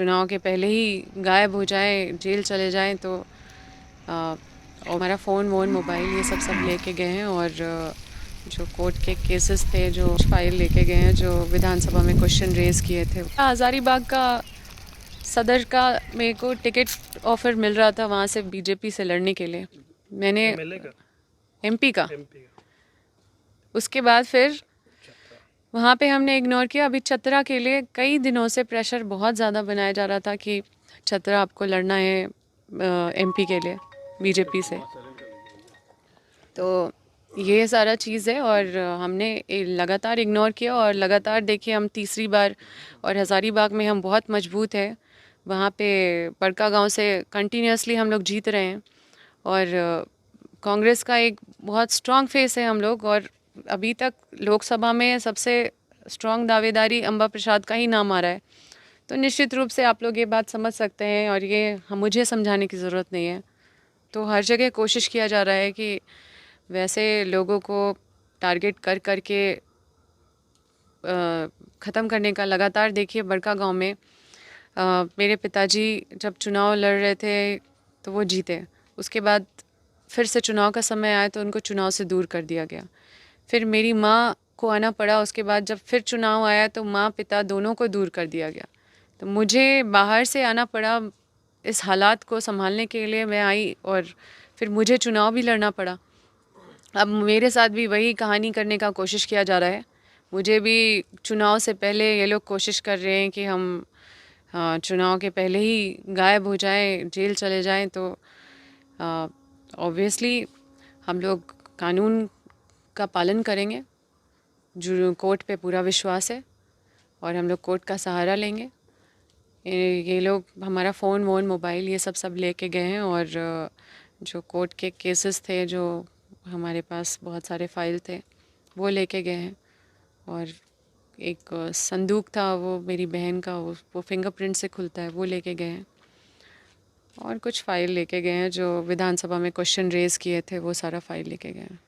चुनाव के पहले ही गायब हो जाएं, जेल चले जाएं तो और हमारा फ़ोन वोन मोबाइल ये सब लेके गए हैं। और जो कोर्ट के केसेस थे, जो फाइल लेके गए हैं, जो विधानसभा में क्वेश्चन रेज़ किए थे। हज़ारीबाग का सदर का मेरे को टिकट ऑफ़र मिल रहा था वहाँ से बीजेपी से लड़ने के लिए। मैंने एमपी का उसके बाद फिर वहाँ पे हमने इग्नोर किया। अभी चतरा के लिए कई दिनों से प्रेशर बहुत ज़्यादा बनाया जा रहा था कि चतरा आपको लड़ना है एमपी के लिए बीजेपी से। तो ये सारा चीज़ है और हमने लगातार इग्नोर किया और लगातार देखिए हम तीसरी बार। और हज़ारीबाग में हम बहुत मजबूत है, वहाँ पे बड़का गांव से कंटिन्यूसली हम लोग जीत रहे हैं। और कांग्रेस का एक बहुत स्ट्रॉन्ग फेस है हम लोग। और अभी तक लोकसभा में सबसे स्ट्रॉन्ग दावेदारी अंबा प्रसाद का ही नाम आ रहा है। तो निश्चित रूप से आप लोग ये बात समझ सकते हैं और ये हम मुझे समझाने की ज़रूरत नहीं है। तो हर जगह कोशिश किया जा रहा है कि वैसे लोगों को टारगेट कर कर के ख़त्म करने का। लगातार देखिए बड़का गांव में मेरे पिताजी जब चुनाव लड़ रहे थे तो वो जीते। उसके बाद फिर से चुनाव का समय आया तो उनको चुनाव से दूर कर दिया गया। फिर मेरी माँ को आना पड़ा। उसके बाद जब फिर चुनाव आया तो माँ पिता दोनों को दूर कर दिया गया। तो मुझे बाहर से आना पड़ा इस हालात को संभालने के लिए। मैं आई और फिर मुझे चुनाव भी लड़ना पड़ा। अब मेरे साथ भी वही कहानी करने का कोशिश किया जा रहा है। मुझे भी चुनाव से पहले ये लोग कोशिश कर रहे हैं कि हम चुनाव के पहले ही गायब हो जाएं, जेल चले जाएं। तो ऑब्वियसली हम लोग कानून का पालन करेंगे। जो कोर्ट पे पूरा विश्वास है और हम लोग कोर्ट का सहारा लेंगे। ये लोग हमारा फ़ोन वोन मोबाइल ये सब लेके गए हैं। और जो कोर्ट के केसेस थे, जो हमारे पास बहुत सारे फाइल थे, वो लेके गए हैं। और एक संदूक था, वो मेरी बहन का, वो फिंगरप्रिंट से खुलता है, वो लेके गए हैं। और कुछ फ़ाइल लेके गए हैं जो विधानसभा में क्वेश्चन रेज़ किए थे, वो सारा फाइल लेके गए हैं।